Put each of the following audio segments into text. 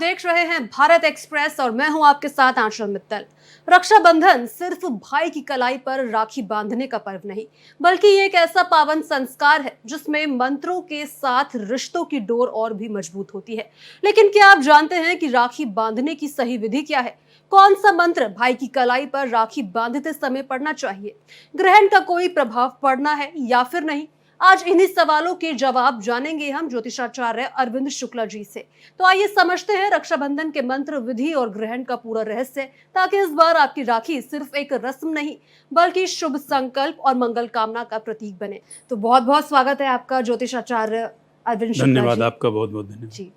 देख रहे हैं भारत एक्सप्रेस और मैं हूं आपके साथ आंचल मित्तल। रक्षाबंधन सिर्फ भाई की कलाई पर राखी बांधने का पर्व नहीं, बल्कि ये एक ऐसा पावन संस्कार है जिसमें मंत्रों के साथ रिश्तों की डोर और भी मजबूत होती है। लेकिन क्या आप जानते हैं कि राखी बांधने की सही विधि क्या है? कौन सा मंत्र भाई की कलाई पर राखी बांधते समय पढ़ना चाहिए? ग्रहण का कोई प्रभाव पड़ना है या फिर नहीं? आज इन्हीं सवालों के जवाब जानेंगे हम ज्योतिषाचार्य अरविंद शुक्ला जी से। तो आइए समझते हैं रक्षाबंधन के मंत्र, विधि और ग्रहण का पूरा रहस्य, ताकि इस बार आपकी राखी सिर्फ एक रस्म नहीं बल्कि शुभ संकल्प और मंगल कामना का प्रतीक बने। तो बहुत बहुत स्वागत है आपका ज्योतिषाचार्य अरविंद शुक्ला जी। धन्यवाद, आपका बहुत बहुत धन्यवाद जी।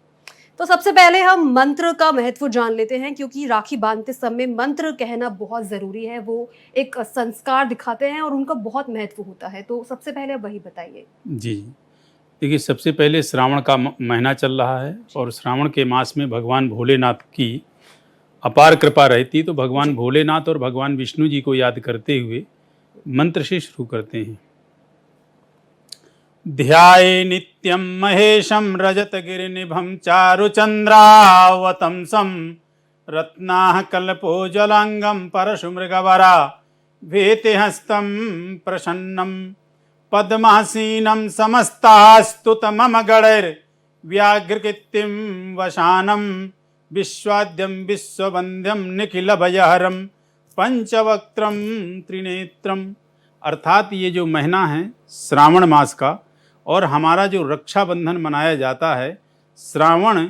तो सबसे पहले हम मंत्र का महत्व जान लेते हैं, क्योंकि राखी बांधते समय मंत्र कहना बहुत जरूरी है। वो एक संस्कार दिखाते हैं और उनका बहुत महत्व होता है। तो सबसे पहले वही बताइए। जी। देखिए, सबसे पहले श्रावण का महीना चल रहा है और श्रावण के मास में भगवान भोलेनाथ की अपार कृपा रहती, तो भगवान भोलेनाथ और भगवान विष्णु जी को याद करते हुए मंत्र से शुरू करते हैं। ध्याये नित्यं महेशं रजतगिरिनिभं चारुचन्द्रावतंसं रत्नाः कल्पोज्ज्वलांगं परशुमृगवरा भेतिहस्तं प्रसन्नं पद्मासीनं समस्तास्तुतं गणैर्व्याघ्रकीर्तिं वशानं विश्वाद्यं विश्ववन्द्यं निखिलभयहरं पंचवक्त्रं त्रिनेत्रम्। अर्थात ये जो महीना है श्रावण मास का, और हमारा जो रक्षाबंधन मनाया जाता है श्रावण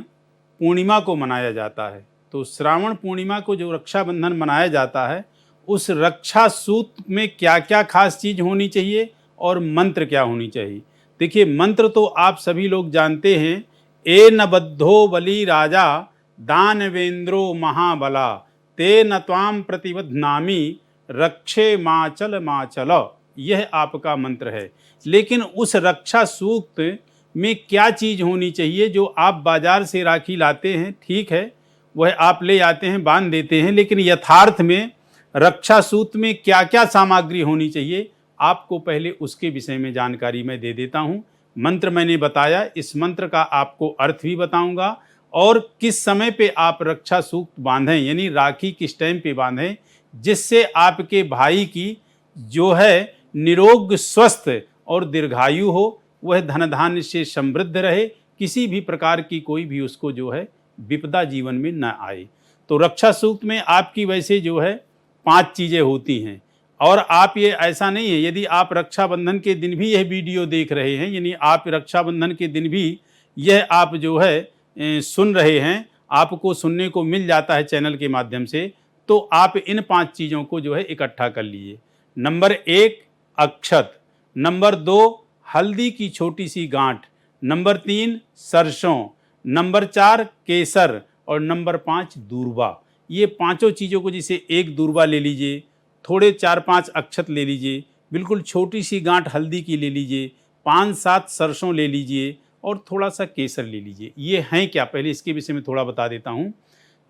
पूर्णिमा को मनाया जाता है। तो श्रावण पूर्णिमा को जो रक्षाबंधन मनाया जाता है, उस रक्षा सूत्र में क्या क्या खास चीज़ होनी चाहिए और मंत्र क्या होनी चाहिए। देखिए, मंत्र तो आप सभी लोग जानते हैं। ए न बद्धो बलि राजा दानवेंद्रो महाबला ते न त्वाम प्रतिबध्नामि रक्षे माचल माचल, यह आपका मंत्र है। लेकिन उस रक्षा सूक्त में क्या चीज़ होनी चाहिए? जो आप बाजार से राखी लाते हैं, ठीक है, वह आप ले आते हैं, बांध देते हैं, लेकिन यथार्थ में रक्षा सूत्र में क्या क्या सामग्री होनी चाहिए, आपको पहले उसके विषय में जानकारी मैं दे देता हूँ। मंत्र मैंने बताया, इस मंत्र का आपको अर्थ भी बताऊँगा और किस समय पे आप रक्षा सूक्त बांधें, यानी राखी किस टाइम पे बांधें, जिससे आपके भाई की जो है निरोग, स्वस्थ और दीर्घायु हो, वह धन धान्य से समृद्ध रहे, किसी भी प्रकार की कोई भी उसको जो है विपदा जीवन में न आए। तो रक्षा सूक्त में आपकी वैसे जो है 5 चीज़ें होती हैं। और आप ये ऐसा नहीं है, यदि आप रक्षाबंधन के दिन भी यह वीडियो देख रहे हैं, यानी आप रक्षाबंधन के दिन भी यह आप जो है सुन रहे हैं, आपको सुनने को मिल जाता है चैनल के माध्यम से, तो आप इन 5 चीज़ों को जो है इकट्ठा कर लीजिए। नंबर 1 अक्षत, नंबर 2 हल्दी की छोटी सी गांठ, नंबर 3 सरसों, नंबर 4 केसर और नंबर 5 दूर्वा। ये पांचों चीज़ों को, जैसे एक दूर्वा ले लीजिए, थोड़े 4-5 अक्षत ले लीजिए, बिल्कुल छोटी सी गांठ हल्दी की ले लीजिए, 5-7 सरसों ले लीजिए और थोड़ा सा केसर ले लीजिए। ये हैं क्या, पहले इसके विषय में थोड़ा बता देता हूँ।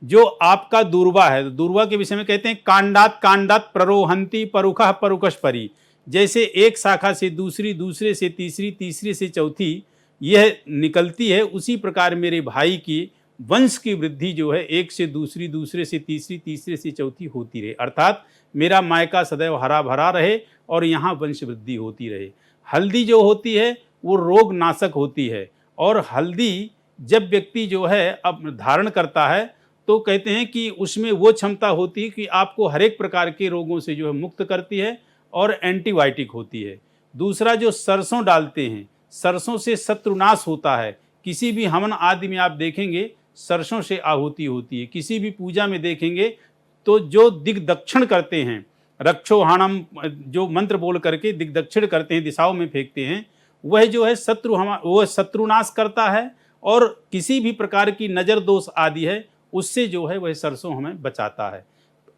जो आपका दूर्वा है, तो दूर्वा के विषय में कहते हैं कांडात कांडात प्ररोहंती परुखा परुकश परी। जैसे एक शाखा से दूसरी, दूसरे से तीसरी, तीसरी से चौथी यह निकलती है, उसी प्रकार मेरे भाई की वंश की वृद्धि जो है एक से दूसरी, दूसरे से तीसरी, तीसरे से चौथी होती रहे। अर्थात मेरा मायका सदैव हरा भरा रहे और यहाँ वंश वृद्धि होती रहे। हल्दी जो होती है वो रोग नाशक होती है, और हल्दी जब व्यक्ति जो है अब धारण करता है, तो कहते हैं कि उसमें वो क्षमता होती है कि आपको हर एक प्रकार के रोगों से जो है मुक्त करती है और एंटीबायोटिक होती है। दूसरा, जो सरसों डालते हैं, सरसों से शत्रुनाश होता है। किसी भी हवन आदि में आप देखेंगे सरसों से आहुति होती है। किसी भी पूजा में देखेंगे तो जो दिग्दक्षिण करते हैं, रक्षोहाणम जो मंत्र बोल करके दिग्दक्षिण करते हैं, दिशाओं में फेंकते हैं, वह जो है वह शत्रुनाश करता है, और किसी भी प्रकार की नज़र दोष आदि है उससे जो है वह सरसों हमें बचाता है।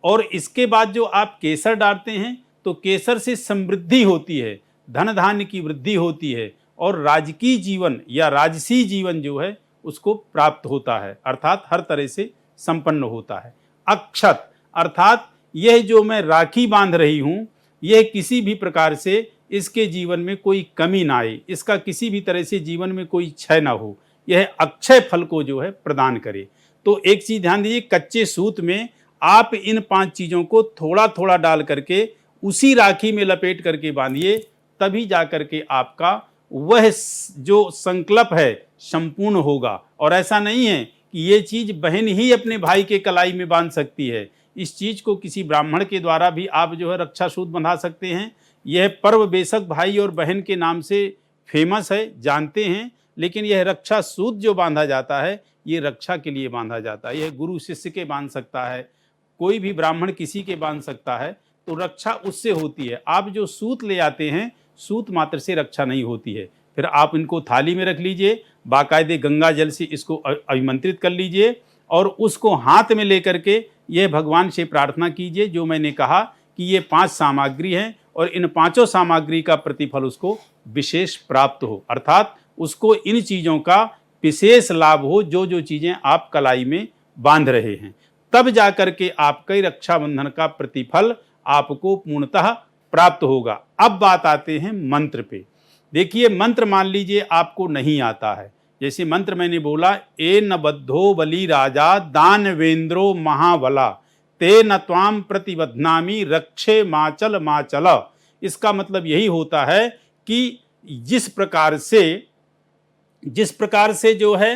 और इसके बाद जो आप केसर डालते हैं, तो केसर से समृद्धि होती है, धन धान्य की वृद्धि होती है और राजकीय जीवन या राजसी जीवन जो है उसको प्राप्त होता है, अर्थात हर तरह से संपन्न होता है। अक्षत अर्थात यह जो मैं राखी बांध रही हूँ, यह किसी भी प्रकार से इसके जीवन में कोई कमी ना आए, इसका किसी भी तरह से जीवन में कोई क्षय ना हो, यह अक्षय फल को जो है प्रदान करे। तो एक चीज ध्यान दीजिए, कच्चे सूत में आप इन 5 चीजों को थोड़ा थोड़ा डाल करके उसी राखी में लपेट करके बांधिए, तभी जा करके आपका वह जो संकल्प है संपूर्ण होगा। और ऐसा नहीं है कि ये चीज बहन ही अपने भाई के कलाई में बांध सकती है, इस चीज को किसी ब्राह्मण के द्वारा भी आप जो है रक्षा सूत बंधा सकते हैं। यह पर्व बेशक भाई और बहन के नाम से फेमस है, जानते हैं, लेकिन यह रक्षा सूत जो बांधा जाता है ये रक्षा के लिए बांधा जाता है। यह गुरु शिष्य के बांध सकता है, कोई भी ब्राह्मण किसी के बांध सकता है, तो रक्षा उससे होती है। आप जो सूत ले आते हैं, सूत मात्र से रक्षा नहीं होती है। फिर आप इनको थाली में रख लीजिए, बाकायदे गंगा जल से इसको अभिमंत्रित कर लीजिए और उसको हाथ में लेकर के यह भगवान से प्रार्थना कीजिए जो मैंने कहा कि ये 5 सामग्री हैं और इन 5 सामग्री का प्रतिफल उसको विशेष प्राप्त हो, अर्थात उसको इन चीज़ों का विशेष लाभ हो, जो जो चीज़ें आप कलाई में बांध रहे हैं, तब जाकर के आपके रक्षाबंधन का प्रतिफल आपको पूर्णतः प्राप्त होगा। अब बात आते हैं मंत्र पे। देखिए, मंत्र मान लीजिए आपको नहीं आता है, जैसे मंत्र मैंने बोला, ए न बद्धो बलि राजा दानवेंद्रो महाबला ते न त्वाम प्रतिबध्नामी रक्षे माचल माचल। इसका मतलब यही होता है कि जिस प्रकार से जो है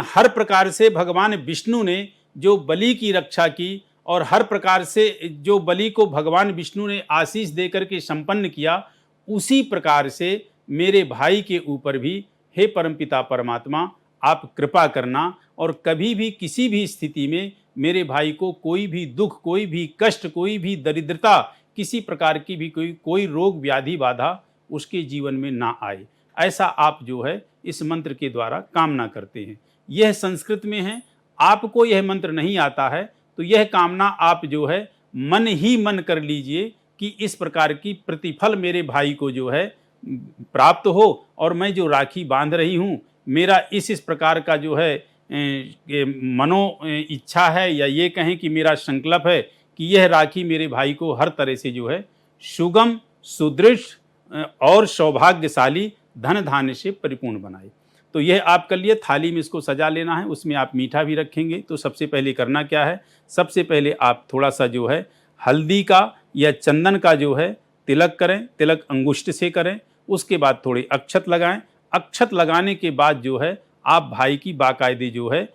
हर प्रकार से भगवान विष्णु ने जो बलि की रक्षा की और हर प्रकार से जो बलि को भगवान विष्णु ने आशीष देकर के संपन्न किया, उसी प्रकार से मेरे भाई के ऊपर भी हे परमपिता परमात्मा आप कृपा करना और कभी भी किसी भी स्थिति में मेरे भाई को कोई भी दुख, कोई भी कष्ट, कोई भी दरिद्रता, किसी प्रकार की भी कोई रोग व्याधि बाधा उसके जीवन में ना आए, ऐसा आप जो है इस मंत्र के द्वारा कामना करते हैं। यह संस्कृत में है, आपको यह मंत्र नहीं आता है तो यह कामना आप जो है मन ही मन कर लीजिए कि इस प्रकार की प्रतिफल मेरे भाई को जो है प्राप्त हो और मैं जो राखी बांध रही हूँ, मेरा इस प्रकार का जो है मनो इच्छा है, या ये कहें कि मेरा संकल्प है कि यह राखी मेरे भाई को हर तरह से जो है सुगम, सुदृढ़ और सौभाग्यशाली धन धान्य से परिपूर्ण बनाए। तो यह आप कर लिए, थाली में इसको सजा लेना है, उसमें आप मीठा भी रखेंगे। तो सबसे पहले करना क्या है, सबसे पहले आप थोड़ा सा जो है हल्दी का या चंदन का जो है तिलक करें, तिलक अंगुष्ठ से करें, उसके बाद थोड़े अक्षत लगाएं। अक्षत लगाने के बाद जो है आप भाई की बाकायदे जो है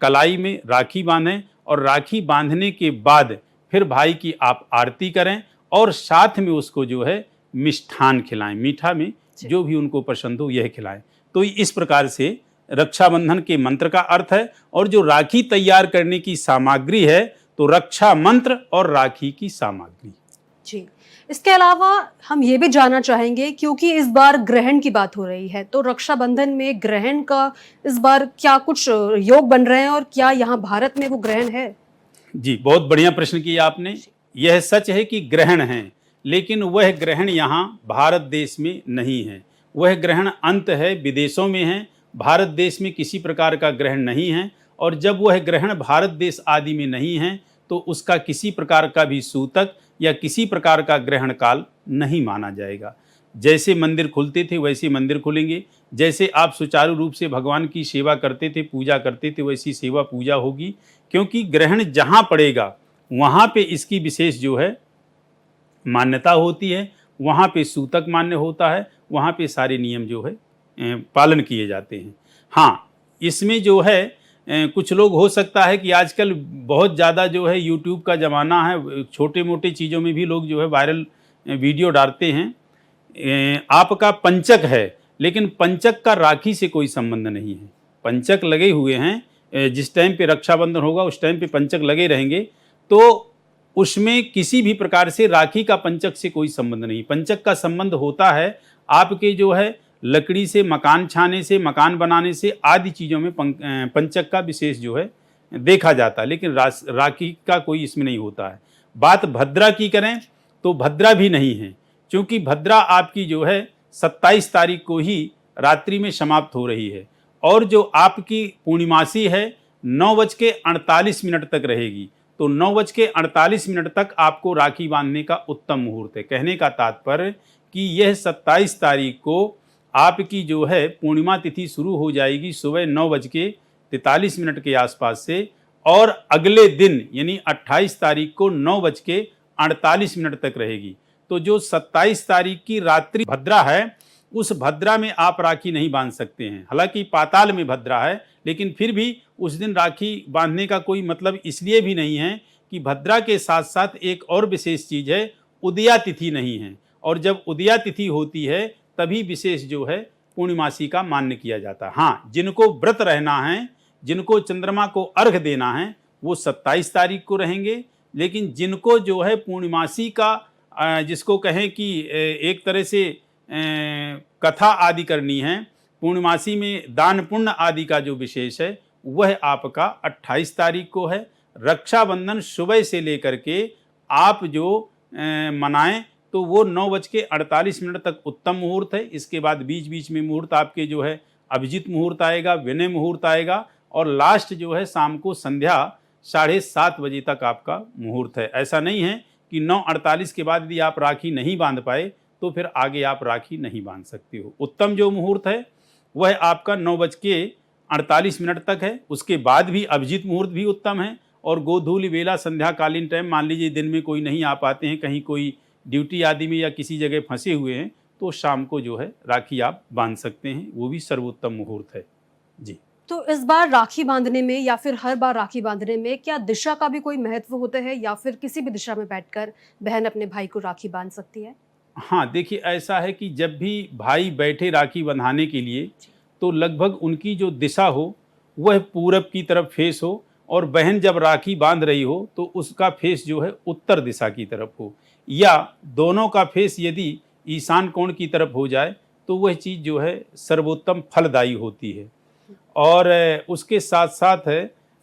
कलाई में राखी बांधें और राखी बांधने के बाद फिर भाई की आप आरती करें और साथ में उसको जो है मिष्ठान खिलाएं, मीठा में जो भी उनको पसंद हो यह खिलाएं। तो इस प्रकार से रक्षाबंधन के मंत्र का अर्थ है। और जो राखी तैयार करने की सामग्री है तो रक्षा मंत्र और राखी की सामग्री। जी, इसके अलावा हम ये भी जानना चाहेंगे, क्योंकि इस बार ग्रहण की बात हो रही है, तो रक्षाबंधन में ग्रहण का इस बार क्या कुछ योग बन रहे हैं और क्या यहाँ भारत में वो ग्रहण है? जी, बहुत बढ़िया प्रश्न किया आपने। यह सच है कि ग्रहण है, लेकिन वह ग्रहण यहाँ भारत देश में नहीं है। वह ग्रहण अंत है, विदेशों में है, भारत देश में किसी प्रकार का ग्रहण नहीं है। और जब वह ग्रहण भारत देश आदि में नहीं है तो उसका किसी प्रकार का भी सूतक या किसी प्रकार का ग्रहण काल नहीं माना जाएगा। जैसे मंदिर खुलते थे वैसे मंदिर खुलेंगे, जैसे आप सुचारू रूप से भगवान की सेवा करते थे, पूजा करते थे, वैसी सेवा पूजा होगी। क्योंकि ग्रहण जहाँ पड़ेगा वहाँ पे इसकी विशेष जो है मान्यता होती है, वहाँ पे सूतक मान्य होता है, वहाँ पे सारे नियम जो है पालन किए जाते हैं। हाँ, इसमें जो है कुछ लोग हो सकता है कि आजकल बहुत ज़्यादा जो है यूट्यूब का ज़माना है, छोटे मोटे चीज़ों में भी लोग जो है वायरल वीडियो डालते हैं। आपका पंचक है, लेकिन पंचक का राखी से कोई संबंध नहीं है। पंचक लगे हुए हैं, जिस टाइम पे रक्षाबंधन होगा उस टाइम पे पंचक लगे रहेंगे, तो उसमें किसी भी प्रकार से राखी का पंचक से कोई संबंध नहीं। पंचक का संबंध होता है आपके जो है लकड़ी से मकान छाने से, मकान बनाने से आदि चीज़ों में पंचक का विशेष जो है देखा जाता है, लेकिन राखी का कोई इसमें नहीं होता है। बात भद्रा की करें तो भद्रा भी नहीं है, क्योंकि भद्रा आपकी जो है 27 तारीख को ही रात्रि में समाप्त हो रही है और जो आपकी पूर्णिमासी है 9:48 तक रहेगी। तो 9:48 तक आपको राखी बांधने का उत्तम मुहूर्त है। कहने का तात्पर्य कि यह 27 तारीख को आपकी जो है पूर्णिमा तिथि शुरू हो जाएगी सुबह 9 43 मिनट के आसपास से, और अगले दिन यानी 28 तारीख को 9:48 मिनट तक रहेगी। तो जो 27 तारीख की रात्रि भद्रा है, उस भद्रा में आप राखी नहीं बांध सकते हैं। हालांकि पाताल में भद्रा है, लेकिन फिर भी उस दिन राखी बांधने का कोई मतलब इसलिए भी नहीं है कि भद्रा के साथ साथ एक और विशेष चीज़ है, उदया तिथि नहीं है। और जब उदया तिथि होती है तभी विशेष जो है पूर्णिमासी का मान्य किया जाता है। हाँ, जिनको व्रत रहना है, जिनको चंद्रमा को अर्घ देना है, वो 27 तारीख को रहेंगे। लेकिन जिनको जो है पूर्णिमासी का जिसको कहें कि एक तरह से कथा आदि करनी है, पूर्णिमासी में दान पुण्य आदि का जो विशेष है वह आपका 28 तारीख को है। रक्षाबंधन सुबह से लेकर के आप जो मनाएं तो वो 9:48 तक उत्तम मुहूर्त है। इसके बाद बीच बीच में मुहूर्त आपके जो है अभिजीत मुहूर्त आएगा, विनय मुहूर्त आएगा, और लास्ट जो है शाम को संध्या 7:30 बजे तक आपका मुहूर्त है। ऐसा नहीं है कि 9:48 के बाद यदि आप राखी नहीं बांध पाए तो फिर आगे आप राखी नहीं बांध सकते हो। उत्तम जो मुहूर्त है वह आपका 9:48 तक है। उसके बाद भी अभिजीत मुहूर्त भी उत्तम है, और गोधूलि वेला संध्याकालीन टाइम, मान लीजिए दिन में कोई नहीं आ पाते हैं, कहीं कोई ड्यूटी आदि में या किसी जगह फंसे हुए हैं, तो शाम को जो है राखी आप बांध सकते हैं, वो भी सर्वोत्तम मुहूर्त है जी। तो इस बार राखी बांधने में या फिर हर बार राखी बांधने में क्या दिशा का भी कोई महत्व होता है, या फिर किसी भी दिशा में बैठकर बहन अपने भाई को राखी बांध सकती है? हाँ, देखिए ऐसा है कि जब भी भाई बैठे राखी बंधाने के लिए, तो लगभग उनकी जो दिशा हो वह पूरब की तरफ फेस हो, और बहन जब राखी बांध रही हो तो उसका फेस जो है उत्तर दिशा की तरफ हो, या दोनों का फेस यदि ईशान कोण की तरफ हो जाए तो वह चीज़ जो है सर्वोत्तम फलदायी होती है। और उसके साथ साथ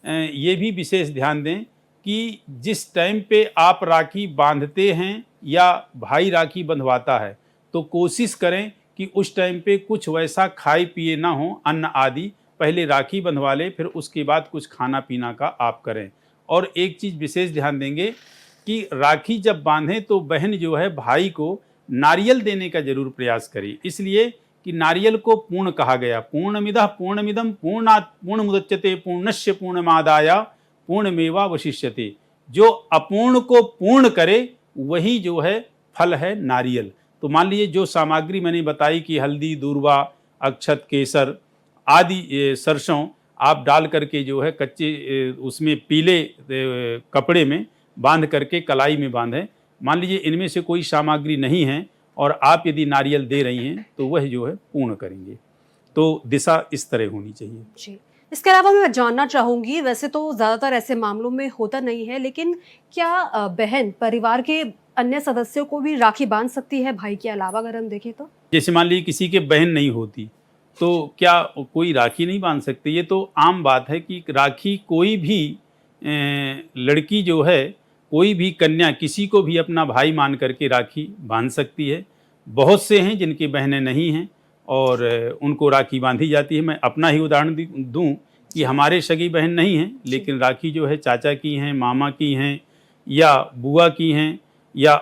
ये भी विशेष ध्यान दें कि जिस टाइम पे आप राखी बांधते हैं या भाई राखी बंधवाता है, तो कोशिश करें कि उस टाइम पे कुछ वैसा खाए पिए ना हो, अन्न आदि। पहले राखी बंधवा लें, फिर उसके बाद कुछ खाना पीना का आप करें। और एक चीज़ विशेष ध्यान देंगे कि राखी जब बांधें तो बहन जो है भाई को नारियल देने का जरूर प्रयास करे, इसलिए कि नारियल को पूर्ण कहा गया। पूर्णमिदः पूर्णमिदं पूर्णात् पूर्णमुदच्यते पूर्णस्य पूर्णमादाय पूर्णमेवावशिष्यते। जो अपूर्ण को पूर्ण करे वही जो है फल है नारियल। तो मान लीजिए जो सामग्री मैंने बताई कि हल्दी, दूर्वा, अक्षत, केसर आदि, सरसों आप डाल करके जो है कच्चे उसमें पीले कपड़े में बांध करके कलाई में बांधें। मान लीजिए इनमें से कोई सामग्री नहीं है और आप यदि नारियल दे रही हैं तो वह जो है पूर्ण करेंगे। तो दिशा इस तरह होनी चाहिए जी। इसके अलावा मैं जानना चाहूँगी, वैसे तो ज़्यादातर ऐसे मामलों में होता नहीं है, लेकिन क्या बहन परिवार के अन्य सदस्यों को भी राखी बांध सकती है भाई के अलावा, अगर हम देखें तो? जैसे मान लीजिए किसी के बहन नहीं होती तो क्या कोई राखी नहीं बांध सकती? ये तो आम बात है कि राखी कोई भी लड़की जो है, कोई भी कन्या किसी को भी अपना भाई मान करके राखी बांध सकती है। बहुत से हैं जिनकी बहनें नहीं हैं और उनको राखी बांधी जाती है। मैं अपना ही उदाहरण दूं कि हमारे सगी बहन नहीं हैं, लेकिन राखी जो है चाचा की हैं, मामा की हैं, या बुआ की हैं, या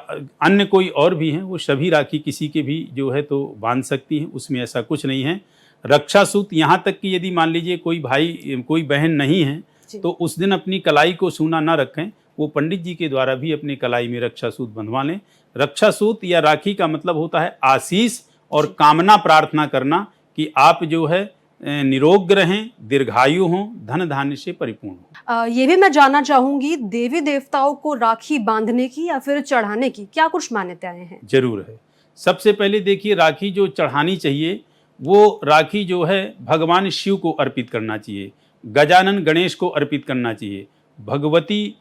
अन्य कोई और भी हैं, वो सभी राखी किसी के भी जो है तो बांध सकती हैं, उसमें ऐसा कुछ नहीं है। रक्षा सूत्र, यहाँ तक कि यदि मान लीजिए कोई भाई कोई बहन नहीं है तो उस दिन अपनी कलाई को सूना ना रखें, वो पंडित जी के द्वारा भी अपनी कलाई में रक्षा सूत्र बंधवा लें। रक्षा सूत्र या राखी का मतलब होता है आशीष और कामना प्रार्थना करना कि आप जो है निरोग रहें, दीर्घायु हों, धन धान्य से परिपूर्ण हों। ये भी मैं जानना चाहूंगी, देवी देवताओं को राखी बांधने की या फिर चढ़ाने की क्या कुछ मान्यताएं हैं? जरूर है। सबसे पहले देखिए, राखी जो चढ़ानी चाहिए वो राखी जो है भगवान शिव को अर्पित करना चाहिए, गजानन गणेश को अर्पित करना चाहिए, भगवती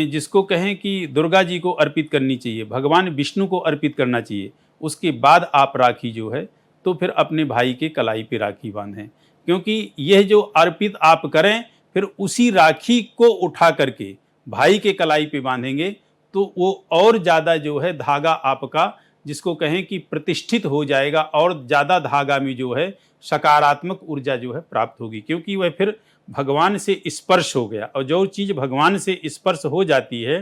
जिसको कहें कि दुर्गा जी को अर्पित करनी चाहिए, भगवान विष्णु को अर्पित करना चाहिए। उसके बाद आप राखी जो है तो फिर अपने भाई के कलाई पे राखी बांधें, क्योंकि यह जो अर्पित आप करें फिर उसी राखी को उठा करके भाई के कलाई पे बांधेंगे तो वो और ज़्यादा जो है धागा आपका जिसको कहें कि प्रतिष्ठित हो जाएगा, और ज़्यादा धागा में जो है सकारात्मक ऊर्जा जो है प्राप्त होगी, क्योंकि वह फिर भगवान से स्पर्श हो गया। और जो चीज़ भगवान से स्पर्श हो जाती है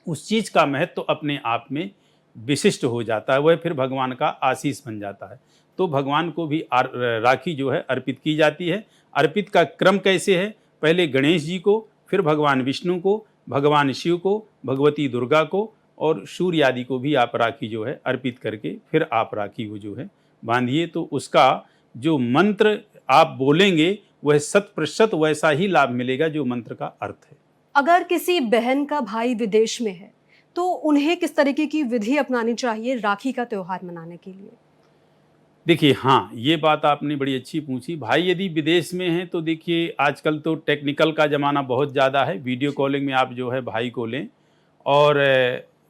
उस चीज़ का महत्व तो अपने आप में विशिष्ट हो जाता है, वह फिर भगवान का आशीष बन जाता है। तो भगवान को भी राखी जो है अर्पित की जाती है। अर्पित का क्रम कैसे है? पहले गणेश जी को, फिर भगवान विष्णु को, भगवान शिव को, भगवती दुर्गा को और सूर्य आदि को भी आप राखी जो है अर्पित करके फिर आप राखी को जो है बांधिए। तो उसका जो मंत्र आप बोलेंगे वह 100% वैसा ही लाभ मिलेगा जो मंत्र का अर्थ है। अगर किसी बहन का भाई विदेश में है तो उन्हें किस तरीके की विधि अपनानी चाहिए राखी का त्योहार मनाने के लिए? देखिए, हाँ, ये बात आपने बड़ी अच्छी पूछी। भाई यदि विदेश में हैं तो देखिए आजकल तो टेक्निकल का ज़माना बहुत ज़्यादा है। वीडियो कॉलिंग में आप जो है भाई को लें, और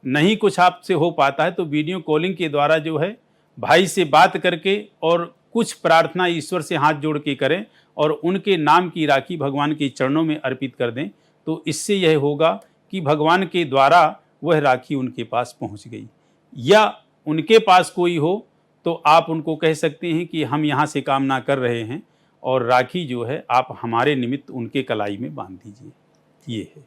नहीं कुछ आपसे हो पाता है तो वीडियो कॉलिंग के द्वारा जो है भाई से बात करके और कुछ प्रार्थना ईश्वर से हाथ जोड़ के करें और उनके नाम की राखी भगवान के चरणों में अर्पित कर दें। तो इससे यह होगा कि भगवान के द्वारा वह राखी उनके पास पहुंच गई। या उनके पास कोई हो तो आप उनको कह सकते हैं कि हम यहाँ से कामना कर रहे हैं और राखी जो है आप हमारे निमित्त उनके कलाई में बांध दीजिए। ये है।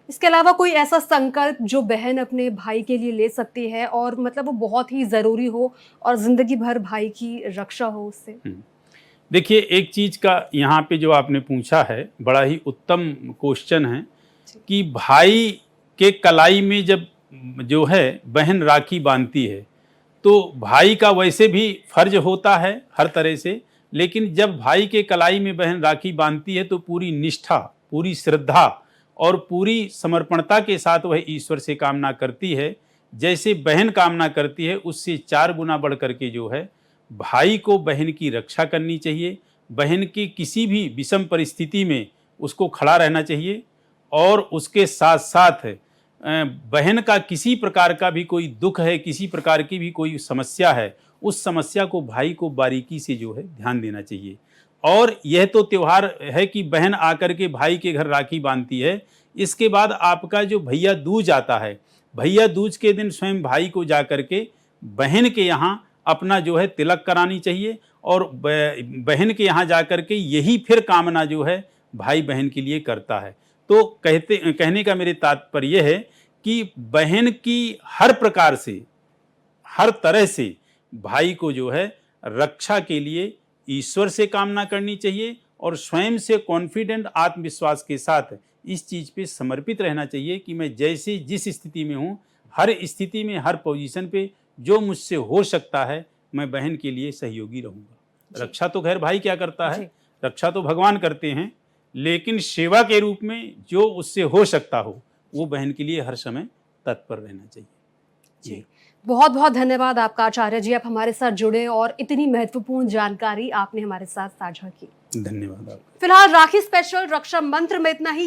इसके अलावा कोई ऐसा संकल्प जो बहन अपने भाई के लिए ले सकती है और मतलब वो बहुत ही ज़रूरी हो और ज़िंदगी भर भाई की रक्षा हो उससे? देखिए, एक चीज़ का यहाँ पे जो आपने पूछा है बड़ा ही उत्तम क्वेश्चन है कि भाई के कलाई में जब जो है बहन राखी बांधती है तो भाई का वैसे भी फर्ज होता है हर तरह से, लेकिन जब भाई के कलाई में बहन राखी बांधती है तो पूरी निष्ठा, पूरी श्रद्धा और पूरी समर्पणता के साथ वह ईश्वर से कामना करती है। जैसे बहन कामना करती है उससे 4 गुना बढ़ करके जो है भाई को बहन की रक्षा करनी चाहिए। बहन की किसी भी विषम परिस्थिति में उसको खड़ा रहना चाहिए और उसके साथ साथ बहन का किसी प्रकार का भी कोई दुख है, किसी प्रकार की भी कोई समस्या है, उस समस्या को भाई को बारीकी से जो है ध्यान देना चाहिए। और यह तो त्यौहार है कि बहन आकर के भाई के घर राखी बांधती है। इसके बाद आपका जो भैया दूज आता है, भैया दूज के दिन स्वयं भाई को जा कर के बहन के यहाँ अपना जो है तिलक करानी चाहिए और बहन के यहाँ जा कर के यही फिर कामना जो है भाई बहन के लिए करता है। तो कहने का मेरे तात्पर्य है कि बहन की हर प्रकार से, हर तरह से भाई को जो है रक्षा के लिए ईश्वर से कामना करनी चाहिए और स्वयं से कॉन्फिडेंट आत्मविश्वास के साथ इस चीज़ पे समर्पित रहना चाहिए कि मैं जैसे जिस स्थिति में हूँ, हर स्थिति में, हर पोजीशन पे जो मुझसे हो सकता है मैं बहन के लिए सहयोगी रहूँगा। रक्षा तो खैर भाई क्या करता है, रक्षा तो भगवान करते हैं, लेकिन सेवा के रूप में जो उससे हो सकता हो वो बहन के लिए हर समय तत्पर रहना चाहिए। जी, बहुत बहुत धन्यवाद आपका आचार्य जी, आप हमारे साथ जुड़े और इतनी महत्वपूर्ण जानकारी आपने हमारे साथ साझा की। धन्यवाद आपका। फिलहाल राखी स्पेशल रक्षा मंत्र में इतना ही।